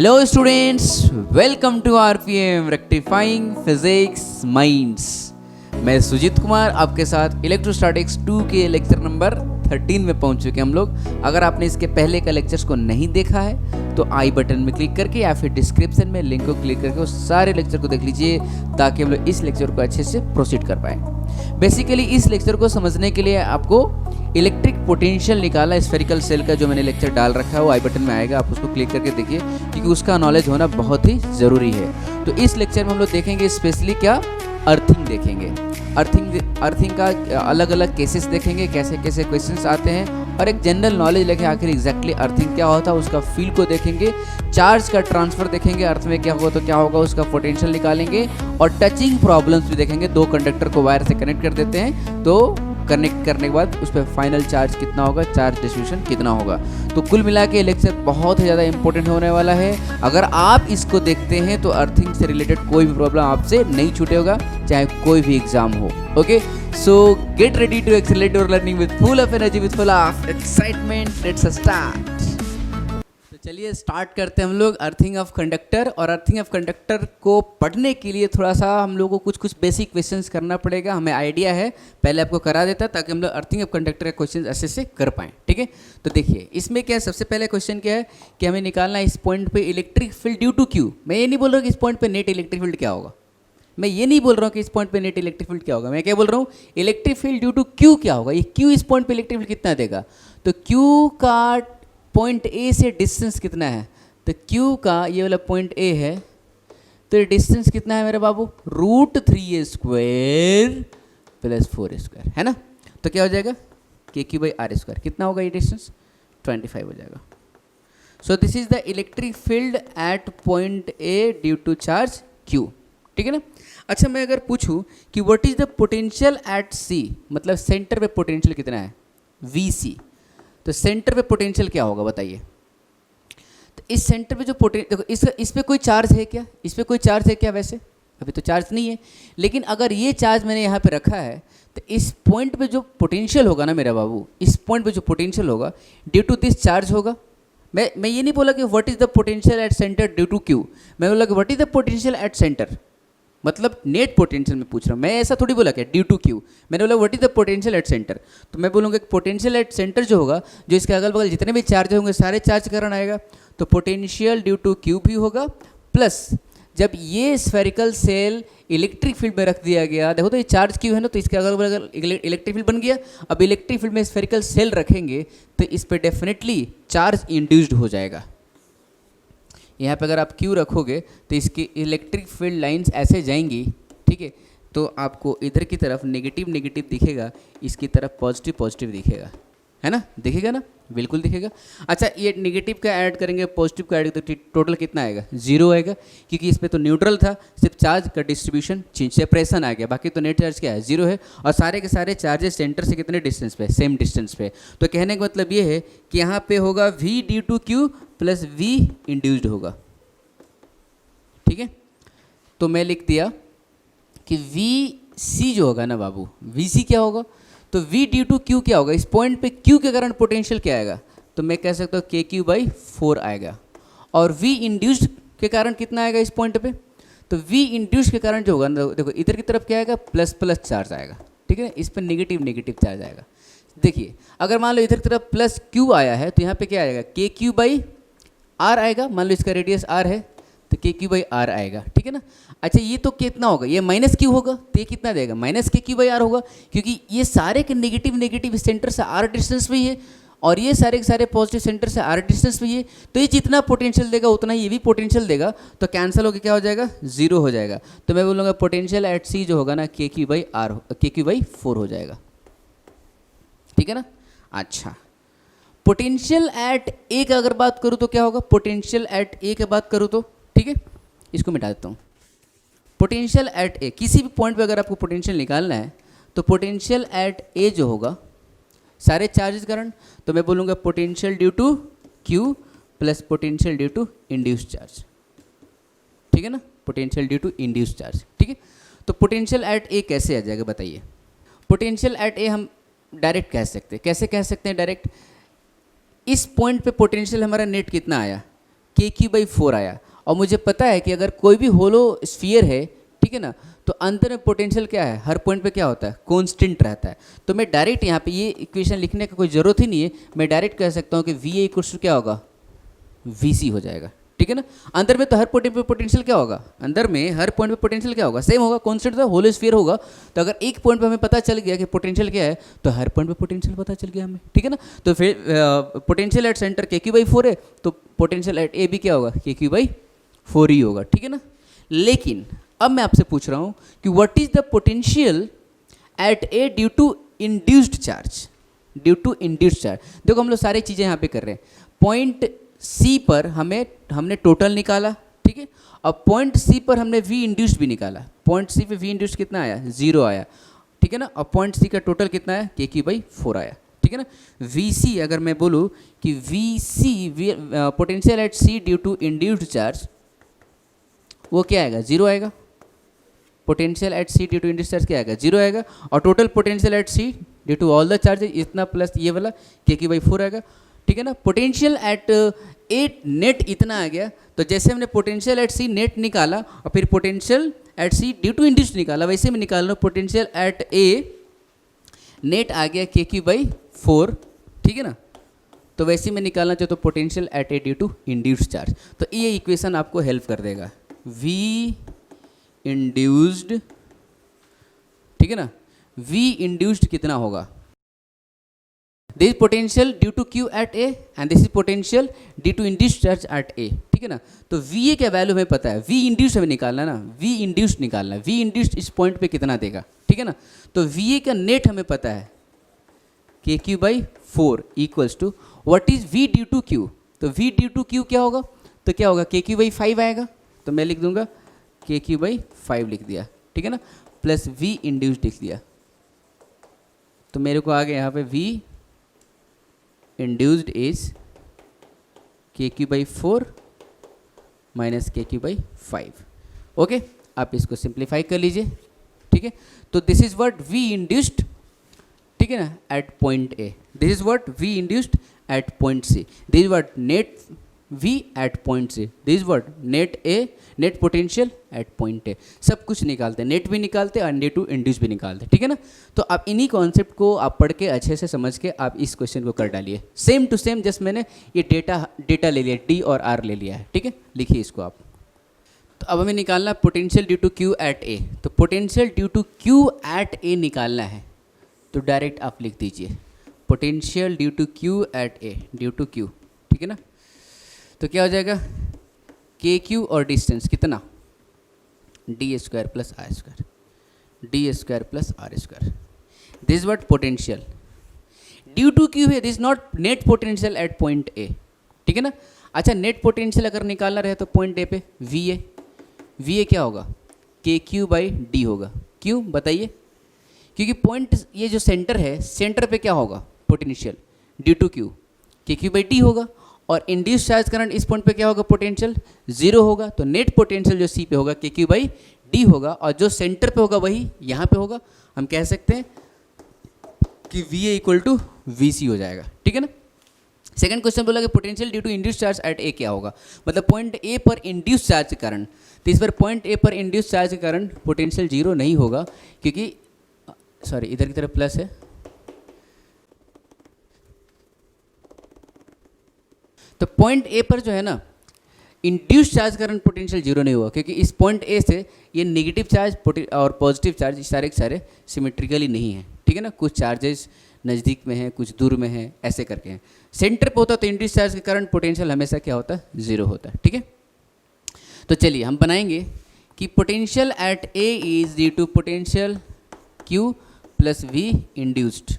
Hello students, welcome to RPM rectifying physics minds. मैं सुजीत कुमार आपके साथ इलेक्ट्रोस्टैटिक्स 2 के लेक्चर नंबर 13 में पहुंच चुके हैं हम लोग। अगर आपने इसके पहले का लेक्चर्स को नहीं देखा है तो आई बटन में क्लिक करके या फिर डिस्क्रिप्शन में लिंक को क्लिक करके उस सारे लेक्चर को देख लीजिए ताकि हम लोग इस लेक्चर को अच्छे से प्रोसीड कर पाए। बेसिकली इस लेक्चर को समझने के लिए आपको इलेक्ट्रिक पोटेंशियल निकाला स्फेरिकल सेल का जो मैंने लेक्चर डाल रखा है वो आई बटन में आएगा, आप उसको क्लिक करके देखिए क्योंकि उसका नॉलेज होना बहुत ही ज़रूरी है। तो इस लेक्चर में हम लोग देखेंगे स्पेशली क्या अर्थिंग देखेंगे, अर्थिंग का अलग अलग केसेस देखेंगे, कैसे कैसे क्वेश्चंस आते हैं और एक जनरल नॉलेज लेके आखिर एग्जैक्टली अर्थिंग क्या होता है उसका फील्ड को देखेंगे, चार्ज का ट्रांसफर देखेंगे, अर्थ में क्या होगा तो क्या होगा उसका पोटेंशियल निकालेंगे और टचिंग प्रॉब्लम्स भी देखेंगे। दो कंडक्टर को वायर से कनेक्ट कर देते हैं तो कनेक्ट करने के बाद उस पर फाइनल चार्ज कितना होगा, चार्ज डिस्ट्रीब्यूशन कितना होगा। तो कुल मिला के लेक्चर बहुत ही ज़्यादा इंपॉर्टेंट होने वाला है। अगर आप इसको देखते हैं तो अर्थिंग से रिलेटेड कोई भी प्रॉब्लम आपसे नहीं छूटेगा, चाहे कोई भी एग्जाम हो। Okay, so get ready to accelerate your learning with full of energy, with full of excitement. Let's start. तो चलिए स्टार्ट करते हैं हम लोग अर्थिंग ऑफ कंडक्टर। और अर्थिंग ऑफ कंडक्टर को पढ़ने के लिए थोड़ा सा हम लोगों को कुछ बेसिक क्वेश्चंस करना पड़ेगा। हमें आइडिया है, पहले आपको करा देता ताकि हम लोग अर्थिंग ऑफ कंडक्टर के क्वेश्चंस अच्छे से कर पाएँ। ठीक है, तो देखिए इसमें क्या है, सबसे पहले क्वेश्चन क्या है कि हमें निकालना है इस पॉइंट पे electric field due to Q. मैं ये नहीं बोल रहा हूँ कि इस पॉइंट पे नेट इलेक्ट्रिक फील्ड क्या होगा, मैं ये नहीं बोल रहा हूँ कि इस पॉइंट पे नेट इलेक्ट्रिक फील्ड क्या होगा, मैं क्या बोल रहा हूँ electric field due to Q क्या होगा। ये क्यू इस पॉइंट पे इलेक्ट्रिक फील्ड कितना देगा, तो क्यू का पॉइंट ए से डिस्टेंस कितना है, तो Q का ये वाला पॉइंट A है तो ये डिस्टेंस कितना है मेरे बाबू, √3a² प्लस 4a², है ना। तो क्या हो जाएगा KQ/r², कितना होगा ये डिस्टेंस 25 हो जाएगा। So this is the electric field at point A due to charge Q। ठीक है ना। अच्छा, मैं अगर पूछूं कि what is the potential at C, मतलब सेंटर पे पोटेंशियल कितना है VC, तो सेंटर पे पोटेंशियल क्या होगा बताइए। इस सेंटर पे जो देखो इस पे कोई चार्ज है क्या, इस पे कोई चार्ज है क्या, वैसे अभी तो चार्ज नहीं है, लेकिन अगर ये चार्ज मैंने यहाँ पे रखा है तो इस पॉइंट पे जो पोटेंशियल होगा ना मेरा बाबू, इस पॉइंट पे जो पोटेंशियल होगा ड्यू टू दिस चार्ज होगा। मैं ये नहीं बोला कि what is the potential at centre due to Q, मैं बोला कि what is the potential at centre, मतलब नेट पोटेंशियल में पूछ रहा हूँ मैं, ऐसा थोड़ी बोला क्या ड्यू टू क्यू, मैंने बोला what is the potential at centre. तो मैं बोलूँगा कि पोटेंशियल एट सेंटर जो होगा, जो इसके अगल बगल जितने भी चार्ज होंगे सारे चार्ज करना आएगा, तो पोटेंशियल ड्यू टू क्यू भी होगा। प्लस जब ये स्फेरिकल सेल इलेक्ट्रिक फील्ड में रख दिया गया, देखो तो ये चार्ज क्यू है ना, तो इसके अगल बगल इलेक्ट्रिक फील्ड बन गया। अब इलेक्ट्रिक फील्ड में स्फेरिकल सेल रखेंगे तो इस पर डेफिनेटली चार्ज इंड्यूस्ड हो जाएगा। यहाँ पे अगर आप क्यू रखोगे तो इसकी इलेक्ट्रिक फील्ड लाइंस ऐसे जाएंगी, ठीक है, तो आपको इधर की तरफ नेगेटिव नेगेटिव दिखेगा, इसकी तरफ पॉजिटिव पॉजिटिव दिखेगा, है ना, दिखेगा ना, बिल्कुल दिखेगा। अच्छा, ये नेगेटिव का ऐड करेंगे पॉजिटिव का ऐड तो टोटल कितना आएगा, 0 आएगा, क्योंकि इस पर तो न्यूट्रल था, सिर्फ चार्ज का डिस्ट्रीब्यूशन चेंज सेपरेशन आ गया, बाकी तो नेट चार्ज क्या है 0 है। और सारे के सारे चार्जेस सेंटर से कितने डिस्टेंस पे, सेम डिस्टेंस पे। तो कहने का मतलब ये है कि यहाँ पे होगा V due to Q plus V induced होगा। ठीक है, तो मैं लिख दिया कि VC जो होगा ना बाबू, VC क्या होगा, तो V ड्यू टू क्यू क्या होगा, इस पॉइंट पे Q के कारण पोटेंशियल क्या आएगा, तो मैं कह सकता हूँ KQ/4 आएगा। और V इंड्यूस्ड के कारण कितना आएगा इस पॉइंट पे, तो V इंड्यूस्ड के कारण जो होगा ना, देखो इधर की तरफ क्या आएगा, प्लस प्लस चार्ज आएगा। ठीक है, इस पर नेगेटिव नेगेटिव चार्ज आएगा। देखिए अगर मान लो इधर की तरफ प्लस Q आया है तो यहाँ पे क्या आएगा, KQ/R आएगा। मान लो इसका रेडियस R है तो KQ/R आएगा। ठीक है ना। अच्छा, ये तो कितना होगा, ये माइनस क्यू होगा तो ये कितना देगा, माइनस KQ/R होगा, क्योंकि ये सारे के नेगेटिव नेगेटिव सेंटर से R डिस्टेंस पे ही है और ये सारे के सारे पॉजिटिव सेंटर से R डिस्टेंस पे ही है, तो ये जितना पोटेंशियल देगा उतना ही ये भी पोटेंशियल देगा, तो कैंसिल होकर क्या हो जाएगा, 0 हो जाएगा। तो मैं बोलूँगा पोटेंशियल एट C जो होगा ना KQ/4 हो जाएगा। ठीक है ना। अच्छा, पोटेंशियल एट A की अगर बात करूँ तो क्या होगा, पोटेंशियल एट A की बात करूँ तो, ठीक है, इसको मिटा देता हूँ। पोटेंशियल एट A, किसी भी पॉइंट पे अगर आपको पोटेंशियल निकालना है तो पोटेंशियल एट A जो होगा सारे चार्जेस कारण, तो मैं बोलूँगा potential due to Q plus potential due to induced charge. ठीक है ना, potential due to induced charge. ठीक है, तो पोटेंशियल एट A कैसे आ जाएगा बताइए। पोटेंशियल एट A हम डायरेक्ट कह सकते हैं, कैसे कह सकते हैं डायरेक्ट, इस पॉइंट पे पोटेंशियल हमारा नेट कितना आया, के क्यू बाई 4 आया, और मुझे पता है कि अगर कोई भी होलो स्फीयर है, ठीक है ना, तो अंदर में पोटेंशियल क्या है, हर पॉइंट पे क्या होता है, कांस्टेंट रहता है। तो मैं डायरेक्ट यहाँ पे ये इक्वेशन लिखने का कोई ज़रूरत ही नहीं है, मैं डायरेक्ट कह सकता हूँ कि वी ए इक्वल्स टू क्या होगा, वी सी हो जाएगा, ठीक है ना। अंदर में तो हर पॉइंट पे पोटेंशियल क्या होगा, अंदर में हर पॉइंट पे पोटेंशियल क्या होगा, सेम होगा, कांस्टेंट था, होलो स्फीयर होगा। तो अगर एक पॉइंट पे हमें पता चल गया कि पोटेंशियल क्या है, तो हर पॉइंट पे पोटेंशियल पता चल गया हमें, ठीक है ना। तो फिर पोटेंशियल एट सेंटर के क्यू बाई 4 है, तो पोटेंशियल एट ए भी क्या होगा, के क्यू बाई 4 ही होगा, ठीक है ना। लेकिन अब मैं आपसे पूछ रहा हूँ कि what is the potential at A due to induced charge, due to induced charge. देखो हम लोग सारी चीज़ें यहाँ पे कर रहे हैं। पॉइंट सी पर हमने टोटल निकाला, ठीक है, और पॉइंट सी पर हमने वी इंड्यूस्ड भी निकाला। पॉइंट सी पे वी इंड्यूस्ड कितना आया, 0 आया, ठीक है ना, और पॉइंट सी का टोटल कितना आया, के क्यू बाई 4 आया, ठीक है ना। वी सी अगर मैं बोलूँ कि V C potential at C due to induced charge, वो क्या आएगा, 0 आएगा। Potential at C due to induced charge क्या आएगा, 0 आएगा, और total potential at C due to all the charges इतना प्लस ये वाला के क्यू बाई 4 आएगा, ठीक है ना। पोटेंशियल एट ए नेट इतना आ गया, तो जैसे हमने पोटेंशियल एट सी नेट निकाला और फिर potential at C due to induced निकाला, वैसे में निकाल लो पोटेंशियल एट ए नेट आ गया के क्यू बाई 4, ठीक है ना। तो वैसे में निकालना चाहो तो potential at A due to induced charge. तो ये इक्वेशन आपको हेल्प कर देगा, वी इंड्यूस्ड, ठीक है ना, वी इंड्यूस्ड कितना होगा, this is potential due to Q at A and this is potential due to induced charge at A, ठीक है ना। तो वी ए क्या वैल्यू हमें पता है, वी इंड्यूस्ड हमें निकालना है ना, वी इंड्यूस्ड निकालना है, वी इंड्यूस्ड इस पॉइंट पे कितना देगा, ठीक है ना। तो वी ए का नेट हमें पता है के Q by 4 equals to what is V due to Q. तो वी ड्यू टू क्यू क्या होगा, तो क्या होगा, के क्यू बाई 5 आएगा, तो मैं लिख दूंगा के क्यू बाई 5 लिख दिया, ठीक है ना, प्लस वी इंड्यूस्ड लिख दिया। तो मेरे को आ गया यहाँ पे V induced is K Q by 4 minus K Q by 5। Okay, आप इसको सिंप्लीफाई कर लीजिए, ठीक है। तो this is what V induced, ठीक है ना, at point A, this is what V induced at point C, this is what net V at point C, this is what net A, net potential at point A. सब कुछ निकालते हैं, net भी निकालते हैं और नेट टू इंड्यूस भी निकालते हैं, ठीक है ना। तो आप इन्हीं कॉन्सेप्ट को आप पढ़ के अच्छे से समझ के आप इस क्वेश्चन को कर डालिए, सेम टू सेम। जस्ट मैंने ये डेटा ले लिया, डी और आर ले लिया है, ठीक है, लिखिए इसको आप। तो अब हमें निकालना potential due to Q at A. तो potential due to Q at A निकालना है, तो डायरेक्ट आप लिख दीजिए potential due to Q at A, due to Q, ठीक है ना। तो क्या हो जाएगा, के क्यू और डिस्टेंस कितना, D square plus R square, D square plus R square. This is what potential due to Q है, this not net potential at point A, ठीक है ना। अच्छा, नेट पोटेंशियल अगर निकालना रहे तो पॉइंट ए पे वी ए क्या होगा, के क्यू बाई डी होगा। क्यों बताइए, क्योंकि पॉइंट ये जो सेंटर है, सेंटर पे क्या होगा पोटेंशियल ड्यू टू क्यू, के क्यू बाई डी होगा, और इंड्यूस चार्ज करंट इस पॉइंट पे क्या होगा, पोटेंशियल 0 होगा। तो नेट पोटेंशियल जो सी पे होगा के क्यू बाई डी होगा, और जो सेंटर पे होगा वही यहाँ पे होगा। हम कह सकते हैं कि V A equal to V C हो जाएगा, ठीक है ना। सेकंड क्वेश्चन बोला कि potential due to induce charge at A क्या होगा, मतलब पॉइंट ए पर इंड्यूस चार्ज के कारण। तो इस बार पॉइंट ए पर इंड्यूस चार्ज के कारण पोटेंशियल 0 नहीं होगा, क्योंकि सॉरी इधर की तरफ प्लस है, तो पॉइंट ए पर जो है ना इंड्यूस चार्ज कारण पोटेंशियल 0 नहीं हुआ, क्योंकि इस पॉइंट ए से ये नेगेटिव चार्ज और पॉजिटिव चार्ज सारे के सारे सिमेट्रिकली नहीं है, ठीक है ना। कुछ चार्जेस नज़दीक में है, कुछ दूर में है, ऐसे करके हैं। सेंटर पे होता तो इंड्यूस चार्ज के कारण पोटेंशियल हमेशा क्या होता है, 0 होता है, ठीक है। तो चलिए हम बनाएंगे कि potential at A is due to potential Q plus V induced,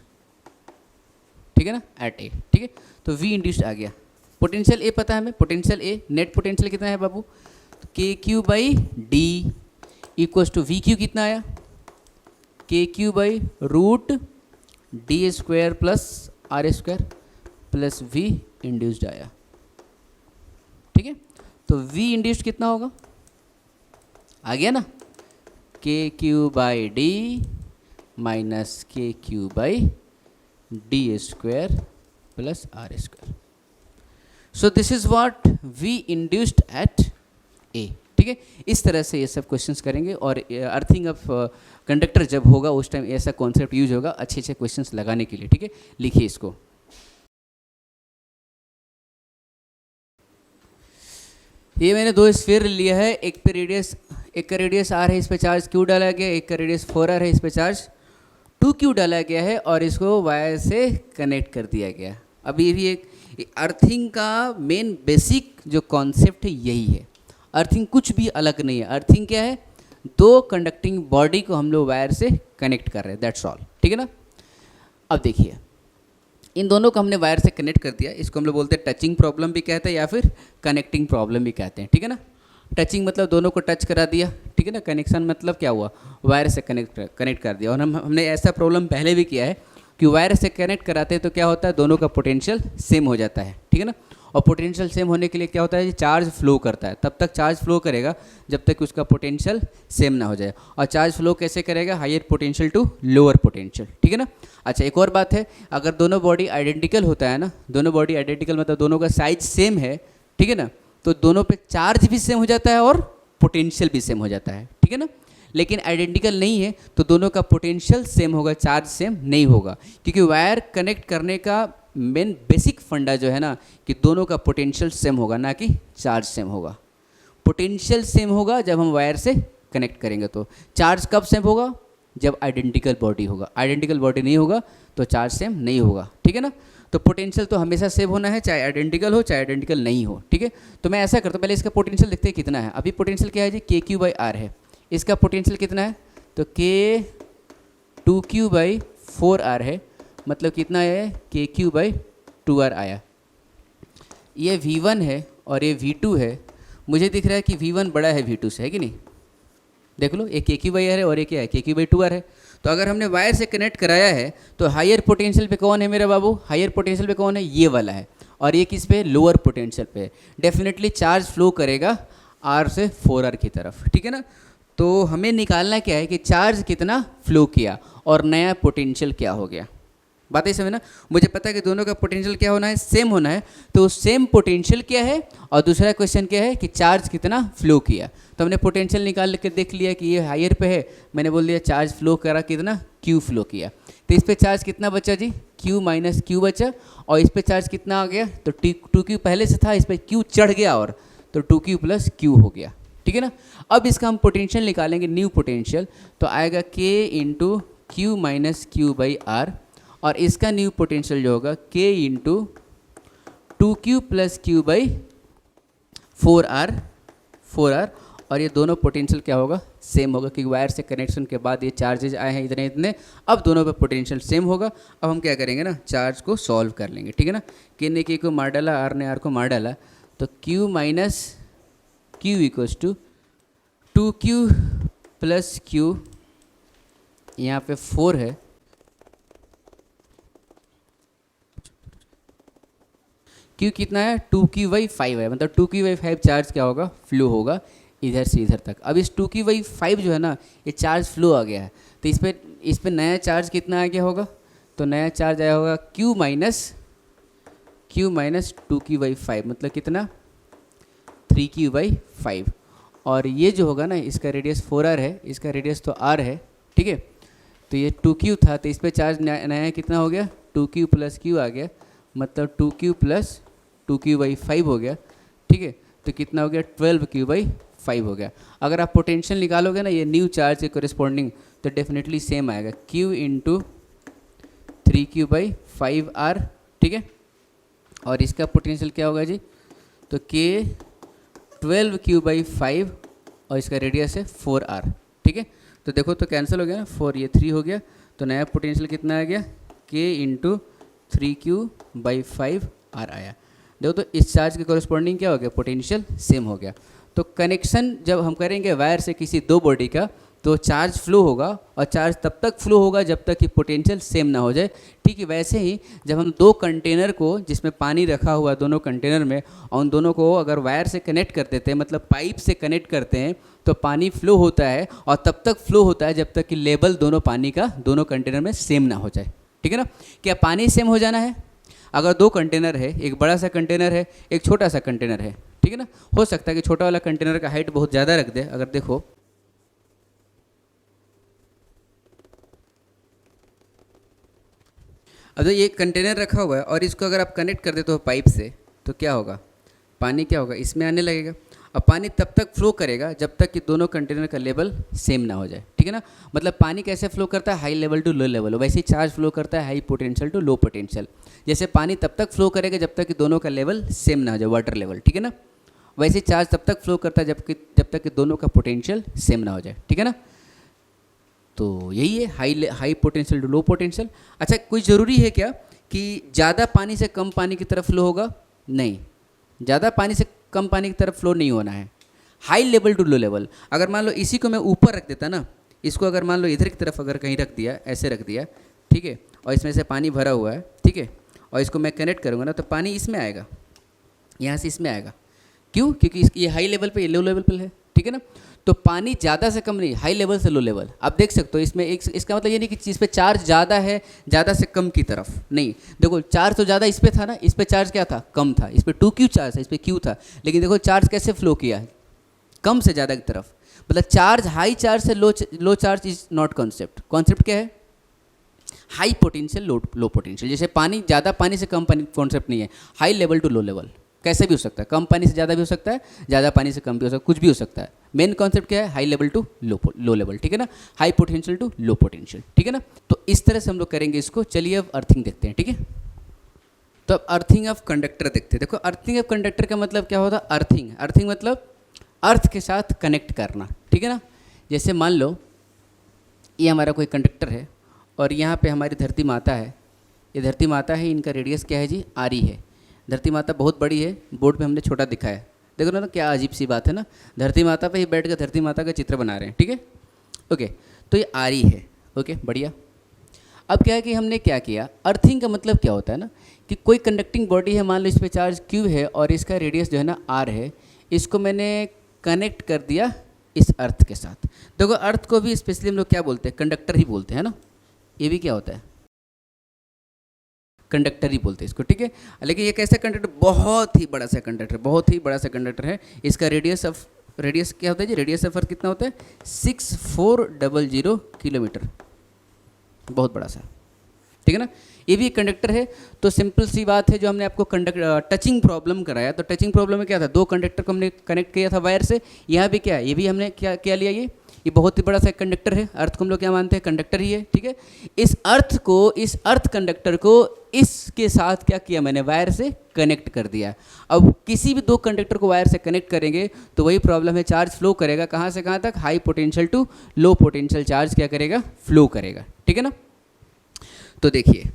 ठीक है ना, एट ए, ठीक है। तो वी इंड्यूस्ड आ गया, पोटेंशियल ए पता है हमें, पोटेंशियल ए नेट पोटेंशियल कितना है बाबू, K Q by D equals to V Q कितना आया, K Q by root D square plus R square plus V induced आया, ठीक है। तो वी इंड्यूस्ड कितना होगा, आ गया ना, K Q by D minus K Q by D square plus R square. So this is what V induced at A, ठीक है। इस तरह से ये सब क्वेश्चंस करेंगे और अर्थिंग ऑफ कंडक्टर जब होगा उस टाइम ऐसा कॉन्सेप्ट यूज होगा अच्छे अच्छे क्वेश्चंस लगाने के लिए, ठीक है। लिखिए इसको। ये मैंने दो स्फीयर लिया है, एक का रेडियस आर है, इस पे चार्ज क्यू डाला गया, एक का रेडियस 4r है, इस पे चार्ज 2q डाला गया है और इसको वायर से कनेक्ट कर दिया गया। अब ये भी एक अर्थिंग का मेन बेसिक जो कॉन्सेप्ट है यही है। अर्थिंग कुछ भी अलग नहीं है। अर्थिंग क्या है? दो कंडक्टिंग बॉडी को हम लोग वायर से कनेक्ट कर रहे हैं, दैट्स ऑल, ठीक है ना। अब देखिए इन दोनों को हमने वायर से कनेक्ट कर दिया, इसको हम लोग बोलते हैं टचिंग प्रॉब्लम भी कहते हैं या फिर कनेक्टिंग प्रॉब्लम भी कहते हैं, ठीक है ना। टचिंग मतलब दोनों को टच करा दिया, ठीक है ना। कनेक्शन मतलब क्या हुआ? वायर से कनेक्ट कर दिया। और हमने ऐसा प्रॉब्लम पहले भी किया है कि वायर से कनेक्ट कराते हैं तो क्या होता है, दोनों का पोटेंशियल सेम हो जाता है, ठीक है ना। और पोटेंशियल सेम होने के लिए क्या होता है, चार्ज फ्लो करता है। तब तक चार्ज फ्लो करेगा जब तक उसका पोटेंशियल सेम ना हो जाए। और चार्ज फ्लो कैसे करेगा? Higher potential to lower potential, ठीक है ना। अच्छा एक और बात है, अगर दोनों बॉडी आइडेंटिकल होता है ना, दोनों बॉडी आइडेंटिकल मतलब दोनों का साइज सेम है, ठीक है ना, तो दोनों पे चार्ज भी सेम हो जाता है और पोटेंशियल भी सेम हो जाता है, ठीक है ना। लेकिन आइडेंटिकल नहीं है तो दोनों का पोटेंशियल सेम होगा, चार्ज सेम नहीं होगा। क्योंकि वायर कनेक्ट करने का मेन बेसिक फंडा जो है ना कि दोनों का पोटेंशियल सेम होगा, ना कि चार्ज सेम होगा। पोटेंशियल सेम होगा जब हम वायर से कनेक्ट करेंगे, तो चार्ज कब सेम होगा? जब आइडेंटिकल बॉडी होगा। आइडेंटिकल बॉडी नहीं होगा तो चार्ज सेम नहीं होगा, ठीक है ना। तो पोटेंशियल तो हमेशा सेम होना है, चाहे आइडेंटिकल हो चाहे आइडेंटिकल नहीं हो, ठीक है। तो मैं ऐसा करता हूँ, पहले इसका पोटेंशियल देखते हैं कितना है। अभी पोटेंशियल क्या है जी? KQ/R है। इसका पोटेंशियल कितना है? तो K2Q/4R है, मतलब कितना है? KQ/2R आया। ये V1 है और ये V2 है। मुझे दिख रहा है कि V1 बड़ा है V2 से, है कि नहीं? देख लो, एक KQ/R है और एक क्या है? KQ/2R है। तो अगर हमने वायर से कनेक्ट कराया है तो हायर पोटेंशियल पे कौन है मेरा बाबू? हायर पोटेंशियल पे कौन है? ये वाला है। और ये किस पे? लोअर पोटेंशियल पे। डेफिनेटली चार्ज फ्लो करेगा R से 4R की तरफ, ठीक है ना। तो हमें निकालना क्या है कि चार्ज कितना फ्लो किया और नया पोटेंशियल क्या हो गया। बात है समझ ना। मुझे पता है कि दोनों का पोटेंशियल क्या होना है? सेम होना है। तो सेम पोटेंशियल क्या है और दूसरा क्वेश्चन क्या है कि चार्ज कितना फ्लो किया। तो हमने पोटेंशियल निकाल के देख लिया कि ये हायर पे है, मैंने बोल दिया चार्ज फ्लो करा कितना? Q फ्लो किया। तो इस पे चार्ज कितना बचा जी? Q-Q बचा। और इस पे चार्ज कितना आ गया? तो 2Q पहले से था, इस पर Q चढ़ गया और तो 2Q + Q हो गया, ठीक है ना। अब इसका हम पोटेंशियल निकालेंगे, न्यू पोटेंशियल, तो आएगा K × Q-Q/R और इसका न्यू पोटेंशियल जो होगा K × 2Q + Q/4R और ये दोनों पोटेंशियल क्या होगा? सेम होगा, क्योंकि वायर से कनेक्शन के बाद ये चार्जेज आए हैं इतने इतने, अब दोनों पे पोटेंशियल सेम होगा। अब हम क्या करेंगे ना, चार्ज को सॉल्व कर लेंगे, ठीक है ना। K ने K को मार डाला, R ने R को मार डाला, तो Q - Q = 2Q + Q, यहाँ पे 4 है, Q कितना है? 2Q/5 है, मतलब 2Q/5 चार्ज क्या होगा? फ्लो होगा इधर से इधर तक। अब इस 2Q/5 जो है ना, ये चार्ज फ्लो आ गया है, तो इस पे नया चार्ज कितना आ गया होगा? तो नया चार्ज आया होगा Q - 2Q/5, मतलब कितना? 3Q/5। और ये जो होगा ना, इसका रेडियस 4R है, इसका रेडियस तो R है, ठीक है। तो ये 2Q था, तो इस पे चार्ज नया कितना हो गया? 2Q + Q आ गया, मतलब 2Q + 2Q/5 हो गया, ठीक है। तो कितना हो गया? 12Q/5 हो गया। अगर आप पोटेंशियल निकालोगे ना ये न्यू चार्ज के कोरिस्पॉन्डिंग, तो डेफिनेटली सेम आएगा, Q × 3Q/5R, ठीक है। और इसका पोटेंशियल क्या होगा जी? तो K 12Q/5 और इसका रेडियस है 4R, ठीक है। तो देखो तो कैंसिल हो गया ना, 4 ये 3 हो गया, तो नया पोटेंशियल कितना आ गया? K × 3Q/5R आया। देखो तो इस चार्ज के कोरिस्पॉन्डिंग क्या हो गया? पोटेंशियल सेम हो गया। तो कनेक्शन जब हम करेंगे वायर से किसी दो बॉडी का, तो चार्ज फ्लो होगा, और चार्ज तब तक फ्लो होगा जब तक कि पोटेंशियल सेम ना हो जाए, ठीक है। वैसे ही जब हम दो कंटेनर को, जिसमें पानी रखा हुआ दोनों कंटेनर में, और उन दोनों को अगर वायर से कनेक्ट कर देते हैं, मतलब पाइप से कनेक्ट करते हैं, तो पानी फ्लो होता है, और तब तक फ्लो होता है जब तक कि लेवल दोनों पानी का दोनों कंटेनर में सेम ना हो जाए, ठीक है ना। क्या पानी सेम हो जाना है? अगर दो कंटेनर है, एक बड़ा सा कंटेनर है, एक छोटा सा कंटेनर है, ठीक है ना, हो सकता है कि छोटा वाला कंटेनर का हाइट बहुत ज़्यादा रख दे। अगर देखो अब तो ये कंटेनर रखा हुआ है और इसको अगर आप कनेक्ट कर देते हो पाइप से, तो क्या होगा, पानी क्या होगा, इसमें आने लगेगा। अब पानी तब तक फ्लो करेगा जब तक कि दोनों कंटेनर का लेवल सेम ना हो जाए, ठीक है ना। मतलब पानी कैसे फ्लो करता है, high level to low level, वैसे ही चार्ज फ्लो करता है high potential to low potential. जैसे पानी तब तक फ्लो करेगा जब तक कि दोनों का लेवल सेम ना हो जाए, वाटर लेवल, ठीक है ना। वैसे ही चार्ज तब तक फ्लो करता है जब तक कि दोनों का पोटेंशियल सेम ना हो जाए, ठीक है ना। तो यही है high potential to low potential. अच्छा, कोई ज़रूरी है क्या कि ज़्यादा पानी से कम पानी की तरफ फ्लो होगा? नहीं, ज़्यादा पानी से कम पानी की तरफ फ्लो नहीं होना है। High level to low level, अगर मान लो इसी को मैं ऊपर रख देता ना, इसको अगर मान लो इधर की तरफ अगर कहीं रख दिया, ऐसे रख दिया, ठीक है, और इसमें से पानी भरा हुआ है, ठीक है, और इसको मैं कनेक्ट करूँगा ना, तो पानी इसमें आएगा, यहाँ से इसमें आएगा। क्यों? क्योंकि ये हाई लेवल पे, ये लो लेवल पे है, ठीक है ना। तो पानी ज़्यादा से कम नहीं, हाई लेवल से लो लेवल। आप देख सकते हो इसमें एक, इसका मतलब ये नहीं कि इस पर चार्ज ज़्यादा है, ज़्यादा से कम की तरफ नहीं। देखो चार्ज तो ज़्यादा इस पर था ना, इस पर चार्ज क्या था, कम था। इस पर 2Q चार्ज था, इस पर Q था, लेकिन देखो चार्ज कैसे फ्लो किया है, कम से ज़्यादा की तरफ। मतलब चार्ज, हाई चार्ज से low charge is not concept. Concept क्या है? High potential low potential. जैसे पानी, ज़्यादा पानी से कम पानी, कॉन्सेप्ट नहीं है। High level to low level, कैसे भी हो सकता है, कम पानी से ज़्यादा भी हो सकता है, ज़्यादा पानी से कम भी हो सकता है, कुछ भी हो सकता है। मेन कॉन्सेप्ट क्या है? High level to low level, ठीक है ना, high potential to low potential, ठीक है ना। तो इस तरह से हम लोग करेंगे इसको। चलिए अब अर्थिंग देखते हैं, ठीक है। तो अब अर्थिंग ऑफ कंडक्टर देखते हैं। देखो अर्थिंग ऑफ कंडक्टर का मतलब क्या होता है? अर्थिंग मतलब अर्थ के साथ कनेक्ट करना, ठीक है ना। जैसे मान लो ये हमारा कोई कंडक्टर है और यहाँ पे हमारी धरती माता है, ये धरती माता है, इनका रेडियस क्या है जी, आर है। धरती माता बहुत बड़ी है, बोर्ड पे हमने छोटा दिखाया है, देखो ना, क्या अजीब सी बात है ना। धरती माता पे ही बैठ कर धरती माता का चित्र बना रहे हैं, ठीक है, ओके। तो ये आर है, ओके, बढ़िया। अब क्या है कि हमने क्या किया, अर्थिंग का मतलब क्या होता है ना, कि कोई कंडक्टिंग बॉडी है, मान लो इस पर चार्ज Q है और इसका रेडियस जो है ना R है, इसको मैंने कनेक्ट कर दिया इस अर्थ के साथ। देखो अर्थ को भी स्पेशली हम लोग क्या बोलते हैं, कंडक्टर ही बोलते हैं ना। ये भी क्या होता है, कंडक्टर ही बोलते हैं इसको, ठीक है। लेकिन ये कैसा कंडक्टर, बहुत ही बड़ा सा कंडक्टर, बहुत ही बड़ा सा कंडक्टर है। इसका रेडियस क्या होता है जी, रेडियस ऑफ अर्थ कितना होता है, 6400 किलोमीटर, बहुत बड़ा सा, ठीक है ना। ये भी एक कंडक्टर है। तो सिंपल सी बात है, जो हमने आपको टचिंग प्रॉब्लम कराया, तो टचिंग प्रॉब्लम में क्या था, दो कंडक्टर को हमने कनेक्ट किया था वायर से। यहाँ भी क्या है, ये भी हमने क्या लिया, ये बहुत ही बड़ा सा कंडक्टर है। अर्थ को हम लोग क्या मानते हैं, कंडक्टर ही है, ठीक है। इस अर्थ कंडक्टर को इसके साथ क्या किया मैंने, वायर से कनेक्ट कर दिया। अब किसी भी दो कंडक्टर को वायर से कनेक्ट करेंगे तो वही प्रॉब्लम है, चार्ज फ्लो करेगा कहाँ से कहाँ तक, high potential to low potential charge क्या करेगा, फ्लो करेगा, ठीक है ना। तो देखिए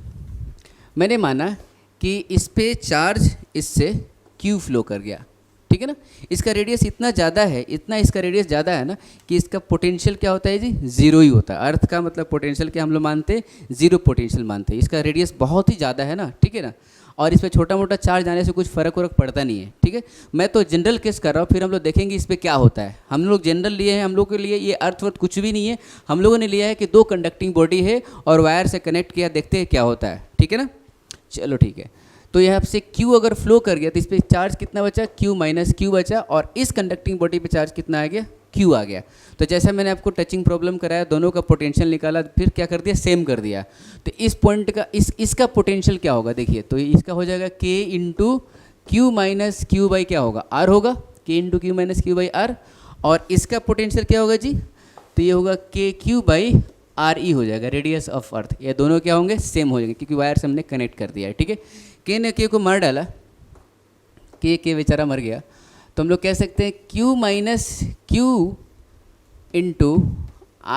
मैंने माना कि इस पे चार्ज इससे Q फ्लो कर गया, ठीक है ना। इसका रेडियस इतना ज़्यादा है, इतना इसका रेडियस ज़्यादा है ना, कि इसका पोटेंशियल क्या होता है जी, ज़ीरो ही होता है। अर्थ का मतलब पोटेंशियल क्या हम लोग मानते हैं, ज़ीरो पोटेंशियल मानते हैं। इसका रेडियस बहुत ही ज़्यादा है ना, ठीक है ना, और इस पर छोटा मोटा चार्ज आने से कुछ फ़र्क पड़ता नहीं है, ठीक है। मैं तो जनरल केस कर रहा हूँ, फिर हम लोग देखेंगे इस पर क्या होता है। हम लोग जनरल लिए हैं, हम लोग के लिए ये अर्थ वर्थ कुछ भी नहीं है। हम लोगों ने लिया है कि दो कंडक्टिंग बॉडी है और वायर से कनेक्ट किया, देखते हैं क्या होता है, ठीक है ना। चलो ठीक है। तो यहाँ से Q अगर फ्लो कर गया तो इस पर चार्ज कितना बचा, Q माइनस Q बचा, और इस कंडक्टिंग बॉडी पे चार्ज कितना आ गया, Q आ गया। तो जैसा मैंने आपको टचिंग प्रॉब्लम कराया, दोनों का पोटेंशियल निकाला, फिर क्या कर दिया, सेम कर दिया। तो इस पॉइंट का इसका पोटेंशियल क्या होगा, देखिए, तो इसका हो जाएगा K into Q minus Q by क्या होगा, R होगा, K into Q minus Q by R। और इसका पोटेंशियल क्या होगा जी, तो ये होगा KQ बाई RE हो जाएगा, रेडियस ऑफ अर्थ। ये दोनों क्या होंगे, सेम हो जाएंगे, क्योंकि वायर से हमने कनेक्ट कर दिया है, ठीक है। K ने K को मार डाला, K बेचारा मर गया, तो हम लोग कह सकते हैं Q minus Q into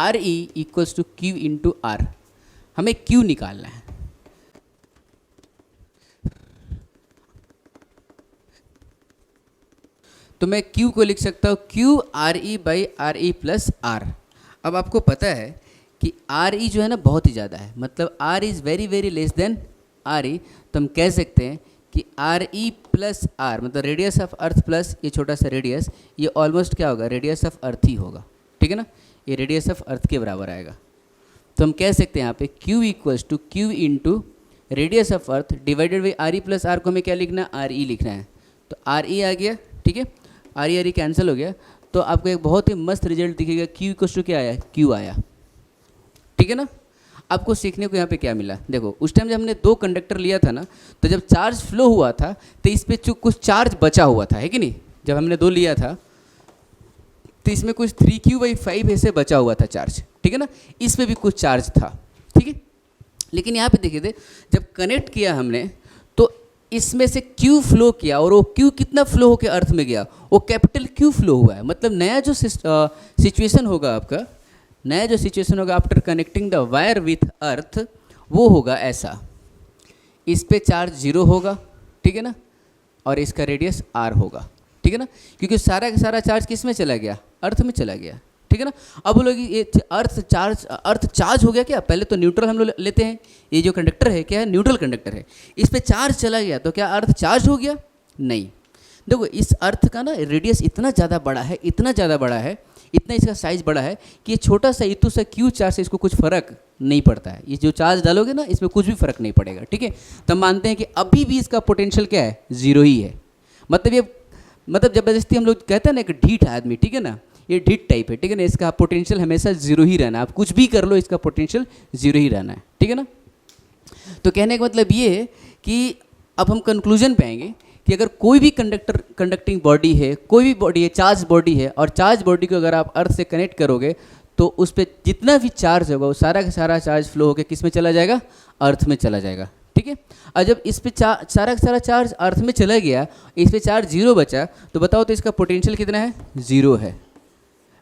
RE equals to Q into R। हमें Q निकालना है। तो मैं Q को लिख सकता हूँ Q RE by RE plus R। अब आपको पता है कि RE जो है ना बहुत ही ज़्यादा है, मतलब R is very very less than RE। तो हम कह सकते हैं कि RE प्लस R, मतलब रेडियस ऑफ अर्थ प्लस ये छोटा सा रेडियस, ये ऑलमोस्ट क्या होगा, रेडियस ऑफ अर्थ ही होगा, ठीक है ना। ये रेडियस ऑफ अर्थ के बराबर आएगा। तो हम कह सकते हैं यहाँ पे Q equals to Q into radius of earth divided by R E plus R को हमें क्या लिखना है, आर ई लिखना है। तो आर ई आ गया, ठीक है, आर ई कैंसिल हो गया, तो आपको एक बहुत ही मस्त रिजल्ट दिखेगा, क्यू इक्वल टू क्या आया, क्यू आया, ठीक है ना। आपको सीखने को यहाँ पे क्या मिला, देखो उस टाइम जब हमने 2 कंडक्टर लिया था ना, तो जब चार्ज फ्लो हुआ था तो इस पर कुछ चार्ज बचा हुआ था, है कि नहीं। जब हमने 2 लिया था तो इसमें कुछ 3q/5 ऐसे बचा हुआ था चार्ज, ठीक है ना, इस पे भी कुछ चार्ज था, ठीक है। लेकिन यहाँ पे देखिए थे, जब कनेक्ट किया हमने तो इसमें से Q फ्लो किया, और वो Q कितना फ्लो होकर अर्थ में गया, वो कैपिटल Q फ्लो हुआ है। मतलब नया जो सिचुएशन होगा आपका, नया जो सिचुएशन होगा after connecting the wire with अर्थ, वो होगा ऐसा, इस पे चार्ज 0 होगा, ठीक है ना, और इसका रेडियस r होगा, ठीक है ना, क्योंकि सारा का सारा चार्ज किस में चला गया, अर्थ में चला गया, ठीक है ना। अब बोलो कि ये अर्थ चार्ज हो गया क्या, पहले तो न्यूट्रल हम लोग लेते हैं, ये जो कंडक्टर है क्या है, न्यूट्रल कंडक्टर है, इस पे चार्ज चला गया तो क्या अर्थ चार्ज हो गया, नहीं। देखो इस अर्थ का ना रेडियस इतना ज़्यादा बड़ा है, इतना ज़्यादा बड़ा है, इतना इसका साइज़ बड़ा है कि ये छोटा सा इतू सा क्यू चार्ज से इसको कुछ फ़र्क नहीं पड़ता है। ये जो चार्ज डालोगे ना इसमें कुछ भी फ़र्क नहीं पड़ेगा, ठीक है। तो हम मानते हैं कि अभी भी इसका पोटेंशियल क्या है, 0 ही है। मतलब ये ज़बरदस्ती हम लोग कहते हैं ना, एक ढीठ आदमी, ठीक है ना, ये ढीठ टाइप है, ठीक है ना, इसका पोटेंशियल हमेशा 0 ही रहना है, आप कुछ भी कर लो इसका पोटेंशियल 0 ही रहना है, ठीक है ना। तो कहने का मतलब ये है कि अब हम कंक्लूजन पे आएंगे कि अगर कोई भी कंडक्टिंग बॉडी है, कोई भी बॉडी है, चार्ज बॉडी है, और चार्ज बॉडी को अगर आप अर्थ से कनेक्ट करोगे तो उस पर जितना भी चार्ज होगा वो सारा का सारा चार्ज फ्लो होकर किस में चला जाएगा, अर्थ में चला जाएगा, ठीक है। और जब इस पे सारा का सारा चार्ज अर्थ में चला गया, इस पे चार्ज 0 बचा, तो बताओ तो इसका पोटेंशियल कितना है, 0 है।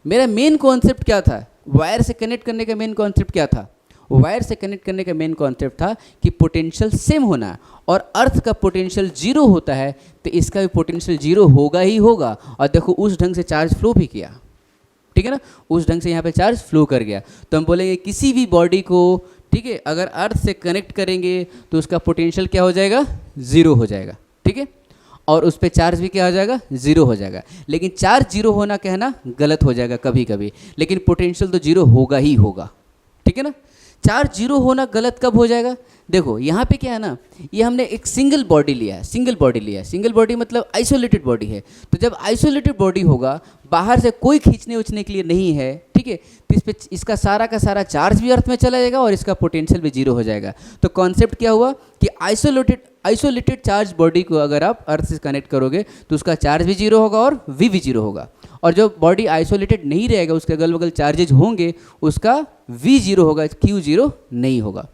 मेरा मेन कॉन्सेप्ट क्या था, वायर से कनेक्ट करने का मेन कॉन्सेप्ट क्या था, वायर से कनेक्ट करने का मेन कॉन्सेप्ट था कि पोटेंशियल सेम होना, और अर्थ का पोटेंशियल 0 होता है तो इसका भी पोटेंशियल 0 होगा ही होगा। और देखो उस ढंग से चार्ज फ्लो भी किया, ठीक है ना, उस ढंग से यहाँ पे चार्ज फ्लो कर गया। तो हम बोलेंगे किसी भी बॉडी को, ठीक है, अगर अर्थ से कनेक्ट करेंगे तो उसका पोटेंशियल क्या हो जाएगा, 0 हो जाएगा, ठीक है, और उस पर चार्ज भी क्या हो जाएगा, 0 हो जाएगा। लेकिन चार्ज 0 होना कहना गलत हो जाएगा कभी कभी, लेकिन पोटेंशियल तो 0 होगा ही होगा, ठीक है ना। चार्ज 0 होना गलत कब हो जाएगा, देखो यहाँ पे क्या है ना, ये हमने एक सिंगल बॉडी लिया है, सिंगल बॉडी मतलब आइसोलेटेड बॉडी है। तो जब आइसोलेटेड बॉडी होगा, बाहर से कोई खींचने उचने के लिए नहीं है, ठीक है, तो इस पे इसका सारा का सारा चार्ज भी अर्थ में चला जाएगा और इसका पोटेंशियल भी 0 हो जाएगा। तो कॉन्सेप्ट क्या हुआ कि आइसोलेटेड चार्ज बॉडी को अगर आप अर्थ से कनेक्ट करोगे तो उसका चार्ज भी 0 होगा और वी भी 0 होगा, और जो बॉडी आइसोलेटेड नहीं रहेगा, उसके अगल बगल चार्जेज होंगे, उसका v 0 होगा, q 0 नहीं होगा।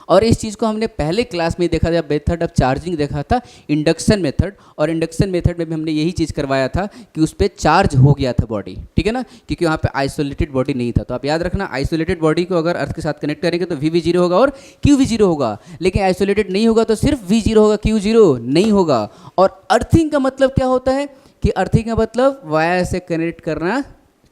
और इस चीज़ को हमने पहले क्लास में देखा, जब मेथड ऑफ चार्जिंग देखा था, इंडक्शन मेथड, और इंडक्शन मेथड में भी हमने यही चीज़ करवाया था कि उस पर चार्ज हो गया था बॉडी, ठीक है ना, क्योंकि वहाँ पे आइसोलेटेड बॉडी नहीं था। तो आप याद रखना, आइसोलेटेड बॉडी को अगर अर्थ के साथ कनेक्ट करेंगे तो v भी 0 होगा और q भी 0 होगा, लेकिन आइसोलेटेड नहीं होगा तो सिर्फ v 0 होगा, q 0 नहीं होगा। और अर्थिंग का मतलब क्या होता है कि अर्थिंग का मतलब वायर से कनेक्ट करना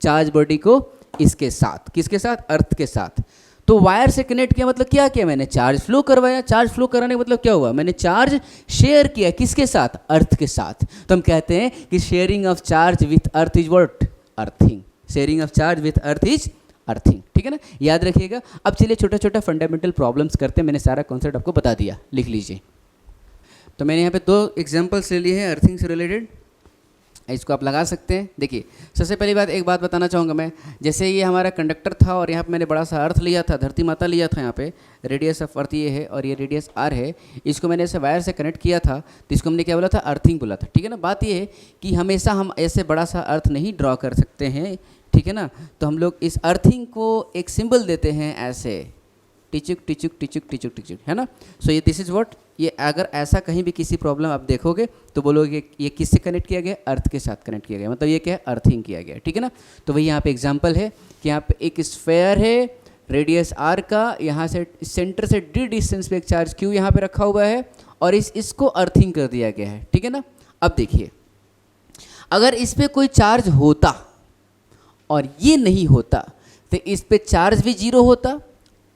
चार्ज बॉडी को इसके साथ, किसके साथ, अर्थ के साथ। तो वायर से कनेक्ट किया मतलब क्या किया, मैंने चार्ज फ्लो करवाया, चार्ज फ्लो कराने का मतलब क्या हुआ, मैंने चार्ज शेयर किया, किसके साथ, अर्थ के साथ। तो हम कहते हैं कि sharing of charge with earth is what, earthing. Sharing of charge with earth is earthing, ठीक है ना, याद रखिएगा। अब चलिए छोटा छोटा फंडामेंटल प्रॉब्लम्स करते हैं, मैंने सारा कॉन्सेप्ट आपको बता दिया, लिख लीजिए। तो मैंने यहाँ पे 2 एग्जाम्पल्स ले लिए हैं अर्थिंग से रिलेटेड, इसको आप लगा सकते हैं। देखिए सबसे पहली बात, एक बात बताना चाहूँगा मैं, जैसे ये हमारा कंडक्टर था और यहाँ पे मैंने बड़ा सा अर्थ लिया था, धरती माता लिया था, यहाँ पे रेडियस ऑफ अर्थ ये है और ये रेडियस आर है, इसको मैंने ऐसे वायर से कनेक्ट किया था, तो इसको हमने क्या बोला था, अर्थिंग बोला था, ठीक है ना। बात ये है कि हमेशा हम ऐसे बड़ा सा अर्थ नहीं ड्रॉ कर सकते हैं, ठीक है ना। तो हम लोग इस अर्थिंग को एक सिंबल देते हैं ऐसे, टिचुक टिचुक टिचुक टिचुक टिचुक, है ना। सो ये दिस इज व्हाट, ये अगर ऐसा कहीं भी किसी प्रॉब्लम आप देखोगे तो बोलोगे ये किससे कनेक्ट किया गया, अर्थ के साथ कनेक्ट किया गया, मतलब ये क्या है, अर्थिंग किया गया, ठीक है ना। तो वही यहाँ पे एग्जांपल है कि यहाँ पे एक स्फेयर है रेडियस आर का, यहाँ से सेंटर से d डिस्टेंस पे एक चार्ज q यहाँ पे रखा हुआ है और इसको अर्थिंग कर दिया गया है, ठीक है ना। अब देखिए अगर इस पर कोई चार्ज होता और ये नहीं होता तो इस पर चार्ज भी 0 होता